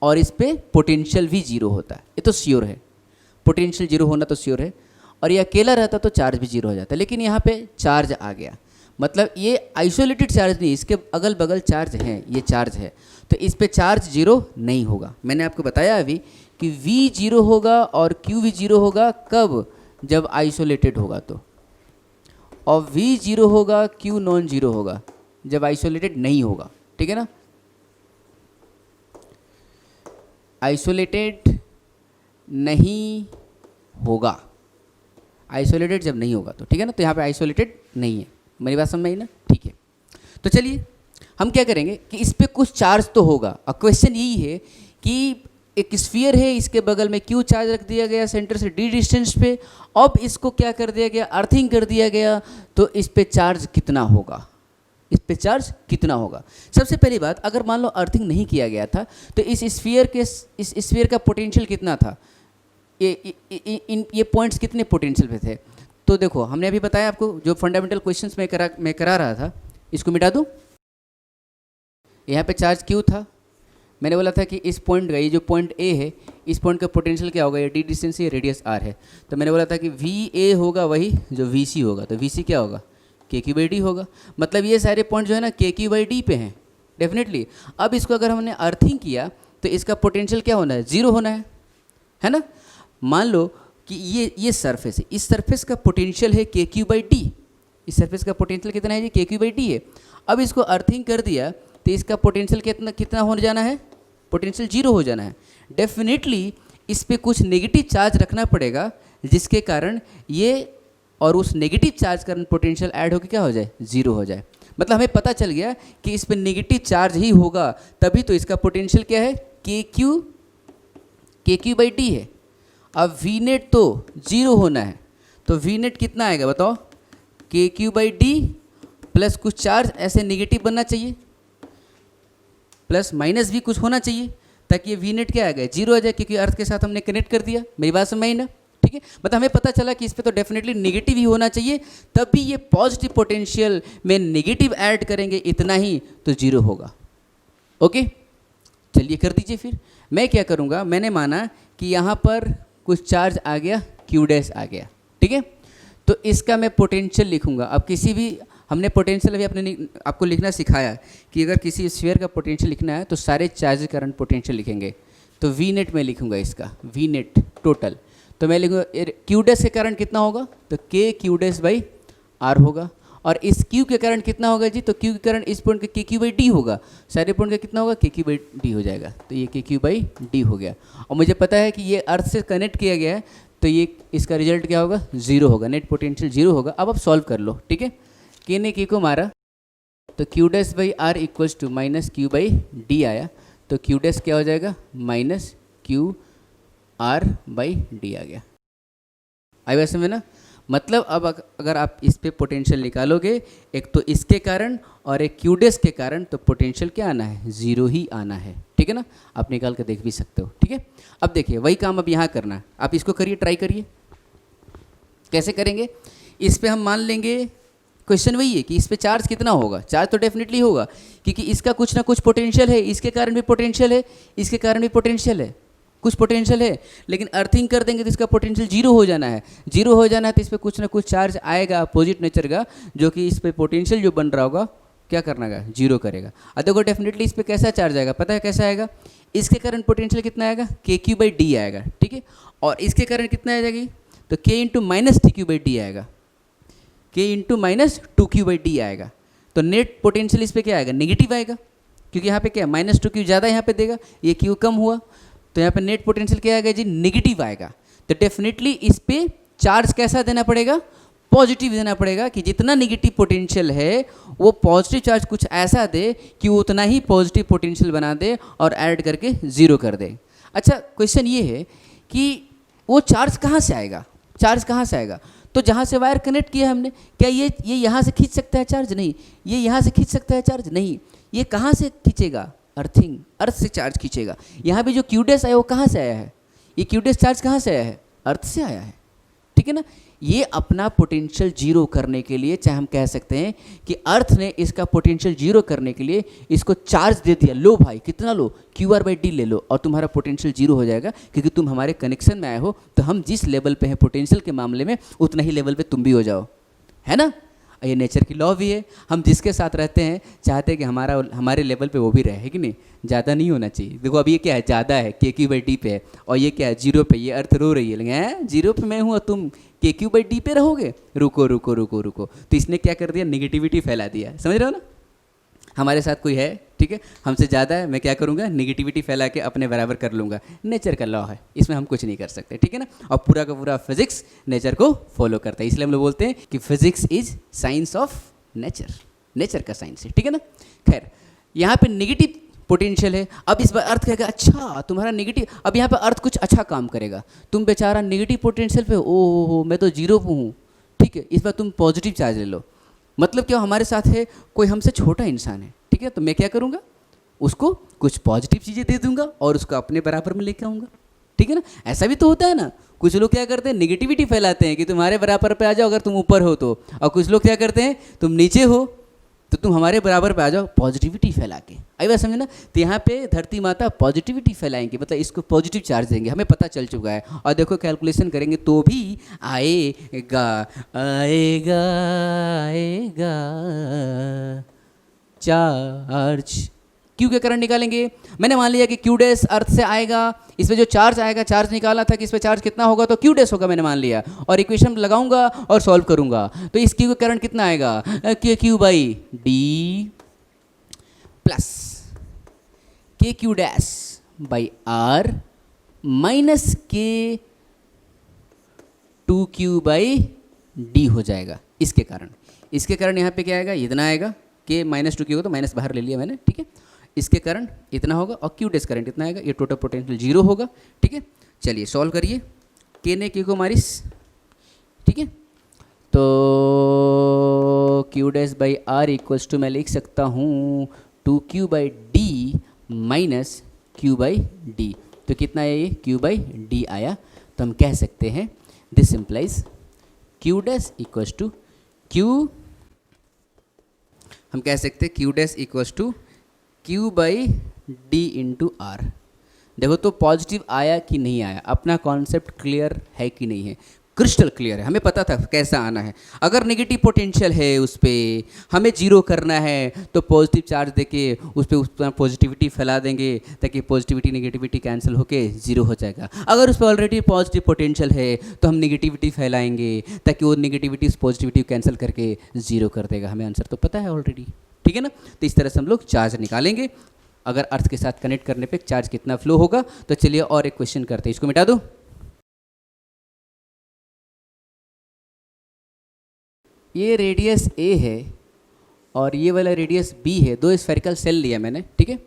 और इस पर पोटेंशियल भी 0 होता, ये तो श्योर है, पोटेंशियल 0 होना तो श्योर है। और ये अकेला रहता तो चार्ज भी 0 हो जाता, लेकिन यहाँ पे चार्ज आ गया, मतलब ये आइसोलेटेड चार्ज नहीं, इसके अगल बगल चार्ज हैं, ये चार्ज है, तो इस पे चार्ज 0 नहीं होगा। मैंने आपको बताया अभी कि V जीरो होगा और Q भी जीरो होगा कब, जब आइसोलेटेड होगा तो, और V जीरो होगा Q नॉन जीरो होगा जब आइसोलेटेड नहीं होगा, ठीक है ना। आइसोलेटेड नहीं होगा, आइसोलेटेड जब नहीं होगा तो, ठीक है ना। तो यहाँ पे आइसोलेटेड नहीं है, मेरी बात समझ में आई ना, ठीक है। तो चलिए हम क्या करेंगे कि इस पे कुछ चार्ज तो होगा। अब क्वेश्चन यही है कि एक स्फीयर है, इसके बगल में Q चार्ज रख दिया गया सेंटर से D डिस्टेंस पे, अब इसको क्या कर दिया गया, अर्थिंग कर दिया गया, तो इस पे चार्ज कितना होगा, इस पे चार्ज कितना होगा। सबसे पहली बात, अगर मान लो अर्थिंग नहीं किया गया था तो इस स्फीयर का पोटेंशियल कितना था, ये पॉइंट्स कितने पोटेंशियल पे थे। तो देखो हमने अभी बताया आपको, जो फंडामेंटल क्वेश्चंस मैं करा रहा था, इसको मिटा दूँ। यहाँ पे चार्ज Q था, मैंने बोला था कि इस पॉइंट का, ये जो पॉइंट A है, इस पॉइंट का पोटेंशियल क्या होगा, ये D डिस्टेंस है, रेडियस R है। तो मैंने बोला था कि VA होगा वही जो VC होगा, तो VC क्या होगा, KQ/D होगा। मतलब ये सारे पॉइंट जो है ना KQ/D पे हैं डेफिनेटली। अब इसको अगर हमने अर्थिंग किया तो इसका पोटेंशियल क्या होना है, जीरो होना है ना। मान लो कि ये सरफेस है, इस सरफेस का पोटेंशियल है KQ/D, इस सरफेस का पोटेंशियल कितना है जी, KQ/D है। अब इसको अर्थिंग कर दिया तो इसका पोटेंशियल कितना हो जाना है, पोटेंशियल जीरो हो जाना है। डेफिनेटली इस पे कुछ नेगेटिव चार्ज रखना पड़ेगा, जिसके कारण ये और उस नेगेटिव चार्ज कारण पोटेंशियल ऐड होकर क्या हो जाए, जीरो हो जाए। मतलब हमें पता चल गया कि इस पे नेगेटिव चार्ज ही होगा, तभी तो इसका पोटेंशियल क्या है, KQ/D है। अब V नेट तो जीरो होना है, तो V नेट कितना आएगा बताओ, KQ/D प्लस कुछ चार्ज ऐसे नेगेटिव बनना चाहिए, प्लस माइनस भी कुछ होना चाहिए, ताकि ये V नेट क्या आ गया, जीरो आ जाए, क्योंकि अर्थ के साथ हमने कनेक्ट कर दिया। मेरी बात समझ ना, ठीक है। मतलब हमें पता चला कि इस पे तो डेफिनेटली नेगेटिव ही होना चाहिए, तभी ये पॉजिटिव पोटेंशियल में नेगेटिव ऐड करेंगे इतना ही तो जीरो होगा। ओके चलिए कर दीजिए। फिर मैं क्या करूँगा, मैंने माना कि यहाँ पर कुछ चार्ज आ गया, Q' आ गया, ठीक है। तो इसका मैं पोटेंशियल लिखूँगा। अब किसी भी, हमने पोटेंशियल अभी अपने आपको लिखना सिखाया कि अगर किसी स्फीयर का पोटेंशियल लिखना है तो सारे चार्ज करंट पोटेंशियल लिखेंगे। तो V नेट में लिखूँगा इसका, V नेट टोटल। तो मैं लिखूँगा Q' के कारण कितना होगा, तो KQ'/R होगा। और इस Q के कारण कितना होगा जी, तो Q के कारण इस पॉइंट का KQ/D होगा, सारे पॉइंट का कितना होगा, KQ/D हो जाएगा। तो ये KQ/D हो गया। और मुझे पता है कि ये अर्थ से कनेक्ट किया गया है, तो ये इसका रिजल्ट क्या होगा, जीरो होगा, नेट पोटेंशियल जीरो होगा। अब आप सॉल्व कर लो, ठीक है। K ने K को मारा तो Q'/R equals to minus Q/D आया, तो Q' क्या हो जाएगा, माइनस QR/D आ गया। आई बात समझ ना। मतलब अब अगर आप इस पे पोटेंशियल निकालोगे, एक तो इसके कारण और एक Q' के कारण, तो पोटेंशियल क्या आना है, जीरो ही आना है, ठीक है ना। आप निकाल कर देख भी सकते हो, ठीक है। अब देखिए वही काम अब यहाँ करना है, आप इसको करिए, ट्राई करिए। कैसे करेंगे, इस पे हम मान लेंगे, क्वेश्चन वही है कि इस पे चार्ज कितना होगा, चार्ज तो डेफिनेटली होगा, क्योंकि इसका कुछ ना कुछ पोटेंशियल है, इसके कारण भी पोटेंशियल है, इसके कारण भी पोटेंशियल है, कुछ पोटेंशियल है। लेकिन अर्थिंग कर देंगे तो इसका पोटेंशियल जीरो हो जाना है, जीरो हो जाना है तो इस पर कुछ ना कुछ चार्ज आएगा अपोजिट नेचर का, जो कि इस पर पोटेंशियल जो बन रहा होगा क्या करना है, जीरो करेगा। अब देखो डेफिनेटली इस पर कैसा चार्ज आएगा, पता है कैसा आएगा, इसके कारण पोटेंशियल कितना आएगा, KQ/D आएगा, ठीक है। और इसके कारण कितना आ जाएगी, तो K इंटू माइनस TQ/D आएगा, K इंटू माइनस 2Q/D आएगा। तो नेट पोटेंशियल इस पर क्या आएगा, नेगेटिव आएगा, क्योंकि यहाँ पे क्या माइनस 2Q ज़्यादा यहाँ पे देगा, ये Q कम हुआ, तो यहाँ पे नेट पोटेंशियल क्या आएगा जी, नेगेटिव आएगा। तो डेफिनेटली इस पे चार्ज कैसा देना पड़ेगा, पॉजिटिव देना पड़ेगा, कि जितना नेगेटिव पोटेंशियल है वो पॉजिटिव चार्ज कुछ ऐसा दे कि वो उतना ही पॉजिटिव पोटेंशियल बना दे और ऐड करके ज़ीरो कर दे। अच्छा क्वेश्चन ये है कि वो चार्ज कहाँ से आएगा, चार्ज कहाँ से आएगा, तो जहाँ से वायर कनेक्ट किया हमने, क्या ये यहाँ से खींच सकता है चार्ज, नहीं। ये यहाँ से खींच सकता है चार्ज, नहीं। ये कहाँ से खींचेगा, अर्थिंग, अर्थ से चार्ज खींचेगा। यहाँ पे जो Q' आया वो कहाँ से आया है, ये Q' चार्ज कहाँ से आया है, अर्थ से आया है, ठीक है ना। ये अपना पोटेंशियल जीरो करने के लिए, चाहे हम कह सकते हैं कि अर्थ ने इसका पोटेंशियल जीरो करने के लिए इसको चार्ज दे दिया, लो भाई कितना लो, QR/D ले लो और तुम्हारा पोटेंशियल जीरो हो जाएगा, क्योंकि तुम हमारे कनेक्शन में आए हो, तो हम जिस लेवल पे हैं पोटेंशियल के मामले में, उतना ही लेवल पे तुम भी हो जाओ, है ना। ये नेचर की लॉ भी है। हम जिसके साथ रहते हैं चाहते हैं कि हमारे लेवल पे वो भी रहे, है कि नहीं? ज़्यादा नहीं होना चाहिए। देखो अब ये क्या है, ज़्यादा है, KQ/D पे है, और ये क्या है, 0 पे। ये अर्थ रो रही है, लेकिन हैं 0 पे मैं हूँ और तुम KQ/D पे रहोगे? रुको रुको रुको रुको। तो इसने क्या कर दिया, निगेटिविटी फैला दिया। समझ रहे हो ना? हमारे साथ कोई है, ठीक है, हमसे ज़्यादा है, मैं क्या करूँगा, निगेटिविटी फैला के अपने बराबर कर लूँगा। नेचर का लॉ है, इसमें हम कुछ नहीं कर सकते, ठीक है ना? और पूरा का पूरा फिजिक्स नेचर को फॉलो करता है। इसलिए हम लोग बोलते हैं कि physics is science of nature, nature का साइंस है, ठीक है ना? खैर, यहाँ पे नेगेटिव पोटेंशियल है। अब इस बार अर्थ कहेगा अच्छा तुम्हारा नेगेटिव, अब यहाँ पे अर्थ कुछ अच्छा काम करेगा। तुम बेचारा नेगेटिव पोटेंशियल पे, ओ मैं तो 0 पे हूँ, ठीक है, इस बार तुम पॉजिटिव चार्ज ले लो। मतलब क्या, हमारे साथ है कोई हमसे छोटा इंसान है, ठीक है, तो मैं क्या करूँगा, उसको कुछ पॉजिटिव चीज़ें दे दूंगा और उसको अपने बराबर में लेके आऊँगा, ठीक है ना? ऐसा भी तो होता है ना। कुछ लोग क्या करते हैं, नेगेटिविटी फैलाते हैं कि तुम्हारे बराबर पे आ जाओ अगर तुम ऊपर हो तो, और कुछ लोग क्या करते हैं, तुम नीचे हो तो तुम हमारे बराबर पे आ जाओ, पॉजिटिविटी फैला के। आई बात समझे ना? तो यहाँ पे धरती माता पॉजिटिविटी फैलाएंगे, मतलब इसको पॉजिटिव चार्ज देंगे, हमें पता चल चुका है। और देखो कैलकुलेशन करेंगे तो भी आएगा आएगा आएगा चार्ज। क्यू के करंट निकालेंगे। मैंने मान लिया कि क्यू डैश अर्थ से आएगा, इसमें जो चार्ज आएगा, चार्ज निकाला था कि इस पर चार्ज कितना होगा, तो क्यू डैश होगा, मैंने मान लिया, और इक्वेशन लगाऊंगा और सॉल्व करूंगा। तो इस क्यू का करंट कितना आएगा, KQ/D plus KQ'/R minus K2Q/D हो जाएगा। इसके कारण यहाँ पे क्या आएगा, इतना आएगा, K-2Q होगा तो माइनस बाहर ले लिया मैंने, ठीक है। इसके करंट इतना होगा और Q डैश करंट इतना आएगा, ये टोटल पोटेंशियल 0 होगा, ठीक है। चलिए सॉल्व करिए, K ने Q को मारिस, ठीक है, तो Q'/R इक्वल्स टू मैं लिख सकता हूँ 2Q/D माइनस Q/D। तो कितना है ये, Q/D आया। तो हम कह सकते हैं this implies Q dash equals to हम कह सकते हैं Q dash equals to Q/D into R। देखो तो पॉजिटिव आया कि नहीं आया, अपना कॉन्सेप्ट क्लियर है कि नहीं है, क्रिस्टल क्लियर है, हमें पता था कैसा आना है। अगर नेगेटिव पोटेंशियल है उस पर हमें 0 करना है तो पॉजिटिव चार्ज देके उस पर पॉजिटिविटी फैला देंगे ताकि पॉजिटिविटी नेगेटिविटी कैंसिल होके 0 हो जाएगा। अगर उस पर ऑलरेडी पॉजिटिव पोटेंशियल है तो हम नेगेटिविटी फैलाएंगे ताकि वो नेगेटिविटी उस पॉजिटिविटी कैंसिल करके 0 कर देगा। हमें आंसर तो पता है ऑलरेडी, ठीक है ना। तो इस तरह से हम लोग चार्ज निकालेंगे, अगर अर्थ के साथ कनेक्ट करने पे चार्ज कितना फ्लो होगा। तो चलिए और एक क्वेश्चन करते हैं, इसको मिटा दो। ये रेडियस A है और ये वाला रेडियस B है, दो स्फेरिकल सेल लिया मैंने, ठीक है,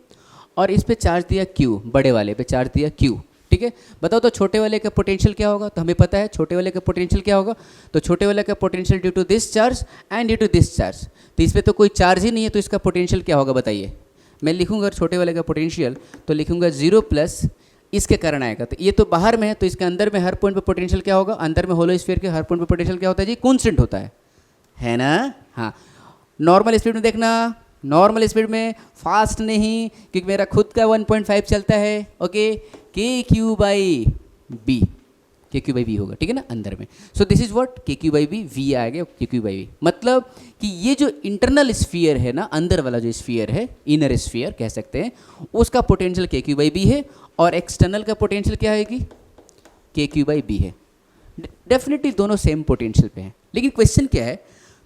और इस पे चार्ज दिया Q, बड़े वाले पे चार्ज दिया Q, ठीक है। बताओ तो छोटे वाले का पोटेंशियल क्या होगा। तो हमें पता है छोटे वाले का पोटेंशियल क्या होगा, तो छोटे वाले का potential due to this charge and due to this charge. तो इस पर तो कोई चार्ज ही नहीं है, तो इसका पोटेंशियल क्या होगा बताइए। मैं लिखूंगा छोटे वाले का पोटेंशियल तो लिखूंगा 0 प्लस इसके कारण आएगा, तो ये तो बाहर में है, तो इसके अंदर में हर पॉइंट पे पोटेंशियल क्या होगा, अंदर में होलो स्फीयर के हर पॉइंट पे पोटेंशियल क्या होता है जी, कांस्टेंट होता है ना। हाँ, नॉर्मल स्पीड में देखना, नॉर्मल स्पीड में, फास्ट नहीं, क्योंकि मेरा खुद का 1.5 चलता है, ओके। KQ/B, KQ/B होगा, ठीक है ना, अंदर में। सो this is what KQ/B, V आ गया KQ/B। मतलब कि ये जो इंटरनल स्फीयर है ना, अंदर वाला जो स्फीयर है, इनर स्फीयर कह सकते हैं, उसका पोटेंशियल KQ/B है और एक्सटर्नल का पोटेंशियल क्या है कि KQ/B है। डेफिनेटली दोनों सेम पोटेंशियल पे हैं, लेकिन क्वेश्चन क्या है,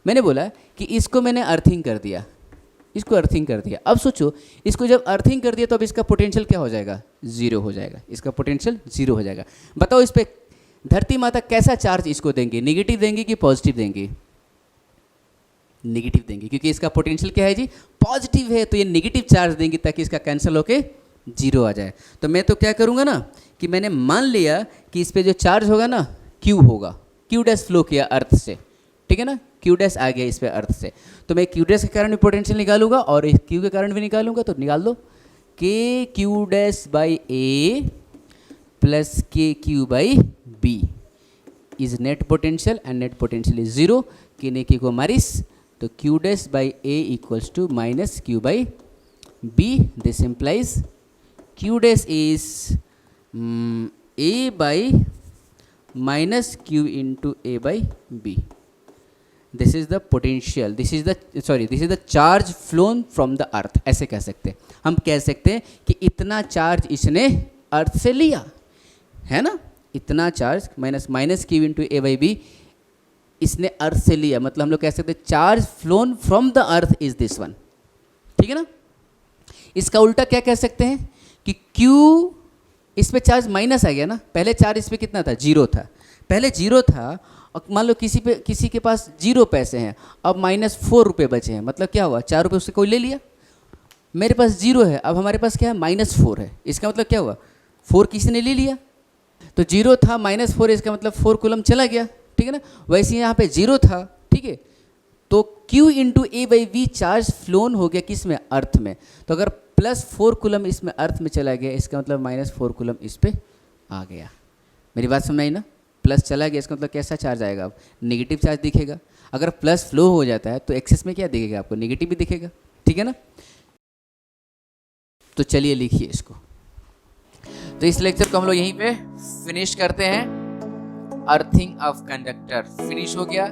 मैंने बोला कि इसको मैंने अर्थिंग कर दिया, इसको अर्थिंग कर दिया। अब सोचो इसको जब अर्थिंग कर दिया तो अब इसका पोटेंशियल क्या हो जाएगा, 0 हो जाएगा, इसका पोटेंशियल 0 हो जाएगा। बताओ इस पर धरती माता कैसा चार्ज इसको देंगे, नेगेटिव देंगे कि पॉजिटिव देंगे, नेगेटिव देंगे, क्योंकि इसका पोटेंशियल क्या है जी, पॉजिटिव है, तो ये नेगेटिव चार्ज देंगे ताकि इसका कैंसिल होके 0 आ जाए। तो मैं तो क्या करूँगा ना कि मैंने मान लिया कि इस पर जो चार्ज होगा ना Q होगा, Q डैश फ्लो किया अर्थ से, ठीक है ना, Q डैश आ गया इस पे अर्थ से, तो मैं Q डैश के कारण भी पोटेंशियल निकालूंगा और इस Q के कारण भी निकालूंगा। तो निकाल दो, KQ'/A plus KQ/B is net potential and net potential is 0। K ने Q को मारिस, तो Q'/A equals to minus Q/B। This implies Q dash is A by minus Q into A by B। This is the potential, this is the charge flown from the earth, ऐसे कह सकते हैं। हम कह सकते हैं कि इतना चार्ज इसने अर्थ से लिया, है ना, इतना charge minus Q into A by B इसने अर्थ से लिया, मतलब हम लोग कह सकते हैं charge flown from the earth is this one, ठीक है ना। इसका उल्टा क्या कह सकते हैं कि Q, इस पे चार्ज माइनस आ गया ना, पहले चार्ज इस पे कितना था, 0 था, पहले 0 था, और मान लो किसी के पास 0 पैसे हैं, अब -4 रुपये बचे हैं, मतलब क्या हुआ, 4 रुपये उससे कोई ले लिया, मेरे पास 0 है, अब हमारे पास क्या है, -4 है, इसका मतलब क्या हुआ, 4 किसी ने ले लिया, तो 0 था -4, इसका मतलब 4 कूलम चला गया, ठीक है ना। वैसे ही यहाँ पे 0 था, ठीक है, तो Q into A by V charge flown हो गया किस में, अर्थ में, तो अगर +4 कूलम इसमें अर्थ में चला गया, इसका मतलब -4 कूलम इस पे आ गया। मेरी बात समझ आई ना, प्लस चला गया, इसका मतलब कैसा चार्ज आएगा, अब नेगेटिव चार्ज दिखेगा। अगर प्लस फ्लो हो जाता है तो एक्सेस में क्या दिखेगा आपको, नेगेटिव भी दिखेगा, ठीक है ना। तो चलिए लिखिए इसको। तो इस लेक्चर को हम लोग यहीं पे फिनिश करते हैं। अर्थिंग ऑफ कंडक्टर फिनिश हो गया।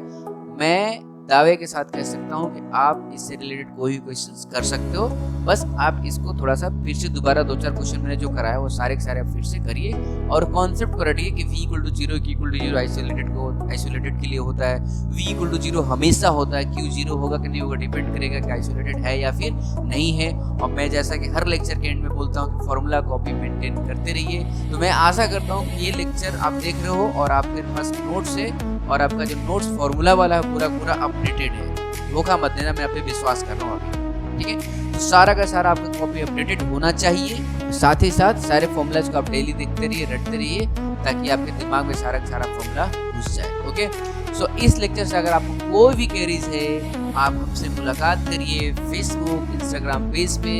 मैं दावे के साथ कह सकता हूँ कि आप इससे रिलेटेड कोई भी क्वेश्चंस कर सकते हो, बस आप इसको थोड़ा सा फिर से दोबारा 2-4 क्वेश्चन मैंने जो कराया वो सारे के सारे आप फिर से करिए और कॉन्सेप्ट को रटिए कि v = 0, q = 0 आइसोलेटेड के लिए होता है, v = 0 हमेशा होता है, q 0 होगा कि नहीं होगा डिपेंड करेगा कि आइसोलेटेड है या फिर नहीं है। और मैं जैसा कि हर लेक्चर के एंड में बोलता हूँ कि फॉर्मूला कॉपी मेंटेन करते रहिए। तो मैं आशा करता हूँ कि ये लेक्चर आप देख रहे हो और आपके पास नोट्स है और आपका जो नोट्स फॉर्मूला वाला है पूरा अपडेटेड है। धोखा मत देना, मैं आप पे विश्वास कर रहा हूँ अभी, ठीक है। तो सारा का सारा आपका कॉपी अपडेटेड होना चाहिए। साथ ही साथ सारे फॉर्मूलाज को आप डेली देखते रहिए, रटते रहिए, ताकि आपके दिमाग में सारा का सारा फॉर्मूला घुस जाए। ओके, सो इस लेक्चर से अगर आपको कोई भी क्वेरीज है, आप हमसे मुलाकात करिए, फेसबुक इंस्टाग्राम पेज पे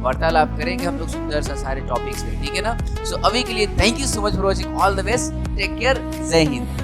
वार्तालाप करेंगे हम लोग सुंदर सा सारे टॉपिक्स पे, ठीक है ना। सो अभी के लिए thank you so much for watching, all the best, take care, जय हिंद।